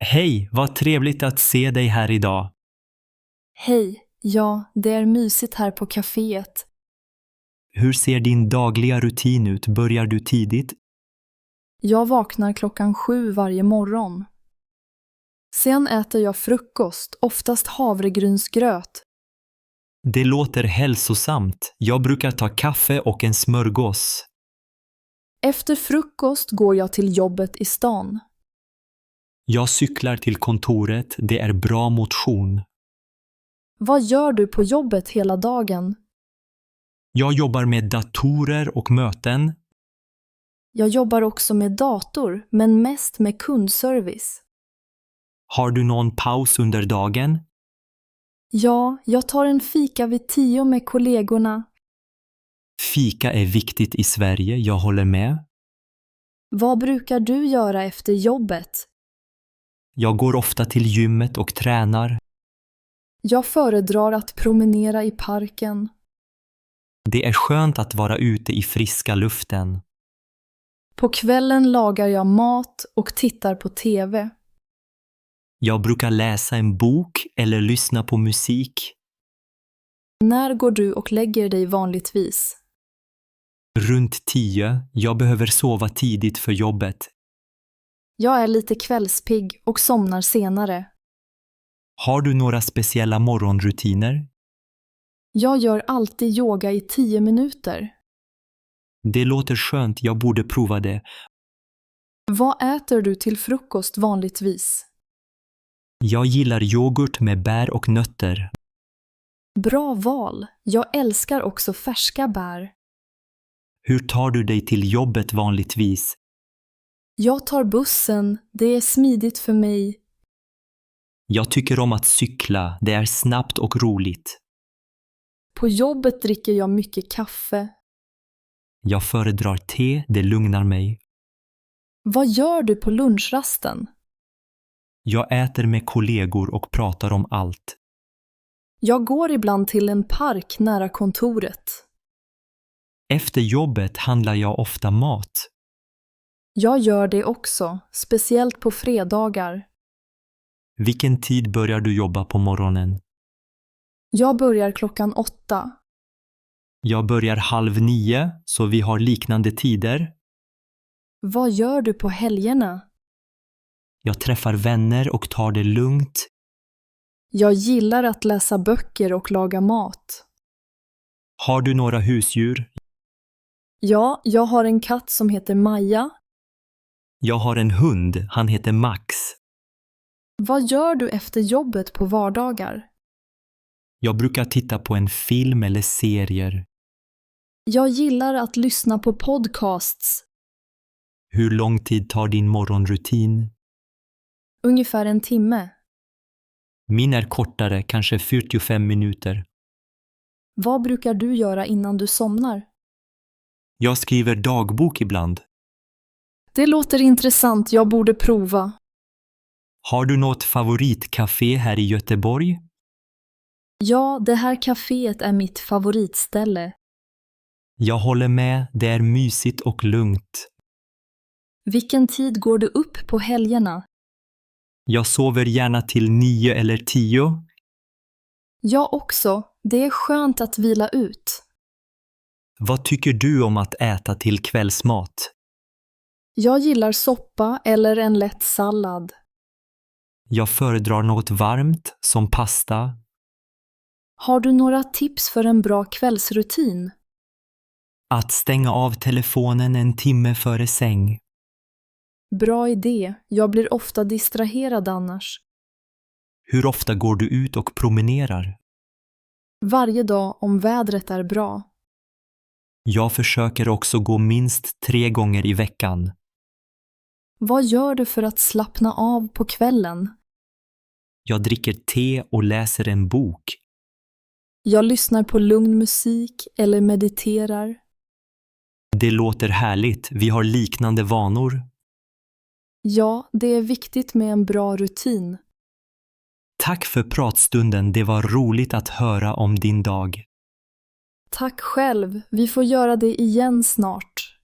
Hej, vad trevligt att se dig här idag. Hej, ja, det är mysigt här på kaféet. Hur ser din dagliga rutin ut? Börjar du tidigt? Jag vaknar 7:00 varje morgon. Sen äter jag frukost, oftast havregrynsgröt. Det låter hälsosamt. Jag brukar ta kaffe och en smörgås. Efter frukost går jag till jobbet i stan. Jag cyklar till kontoret. Det är bra motion. Vad gör du på jobbet hela dagen? Jag jobbar med datorer och möten. Jag jobbar också med dator, men mest med kundservice. Har du någon paus under dagen? Ja, jag tar en fika vid 10 med kollegorna. Fika är viktigt i Sverige, jag håller med. Vad brukar du göra efter jobbet? Jag går ofta till gymmet och tränar. Jag föredrar att promenera i parken. Det är skönt att vara ute i friska luften. På kvällen lagar jag mat och tittar på TV. Jag brukar läsa en bok eller lyssna på musik. När går du och lägger dig vanligtvis? Runt 10. Jag behöver sova tidigt för jobbet. Jag är lite kvällspigg och somnar senare. Har du några speciella morgonrutiner? Jag gör alltid yoga i 10 minuter. Det låter skönt, jag borde prova det. Vad äter du till frukost vanligtvis? Jag gillar yoghurt med bär och nötter. Bra val. Jag älskar också färska bär. Hur tar du dig till jobbet vanligtvis? Jag tar bussen. Det är smidigt för mig. Jag tycker om att cykla, det är snabbt och roligt. På jobbet dricker jag mycket kaffe. Jag föredrar te, det lugnar mig. Vad gör du på lunchrasten? Jag äter med kollegor och pratar om allt. Jag går ibland till en park nära kontoret. Efter jobbet handlar jag ofta mat. Jag gör det också, speciellt på fredagar. Vilken tid börjar du jobba på morgonen? Jag börjar 8:00. Jag börjar 8:30, så vi har liknande tider. Vad gör du på helgerna? Jag träffar vänner och tar det lugnt. Jag gillar att läsa böcker och laga mat. Har du några husdjur? Ja, jag har en katt som heter Maja. Jag har en hund, han heter Max. Vad gör du efter jobbet på vardagar? Jag brukar titta på en film eller serier. Jag gillar att lyssna på podcasts. Hur lång tid tar din morgonrutin? Ungefär 1 timme. Min är kortare, kanske 45 minuter. Vad brukar du göra innan du somnar? Jag skriver dagbok ibland. Det låter intressant, jag borde prova. Har du något favoritcafé här i Göteborg? Ja, det här kaféet är mitt favoritställe. Jag håller med, det är mysigt och lugnt. Vilken tid går du upp på helgerna? Jag sover gärna till 9 eller 10. Jag också. Det är skönt att vila ut. Vad tycker du om att äta till kvällsmat? Jag gillar soppa eller en lätt sallad. Jag föredrar något varmt, som pasta. Har du några tips för en bra kvällsrutin? Att stänga av telefonen 1 timme före säng. Bra idé. Jag blir ofta distraherad annars. Hur ofta går du ut och promenerar? Varje dag om vädret är bra. Jag försöker också gå minst 3 gånger i veckan. Vad gör du för att slappna av på kvällen? Jag dricker te och läser en bok. Jag lyssnar på lugn musik eller mediterar. Det låter härligt, vi har liknande vanor. Ja, det är viktigt med en bra rutin. Tack för pratstunden, det var roligt att höra om din dag. Tack själv, vi får göra det igen snart.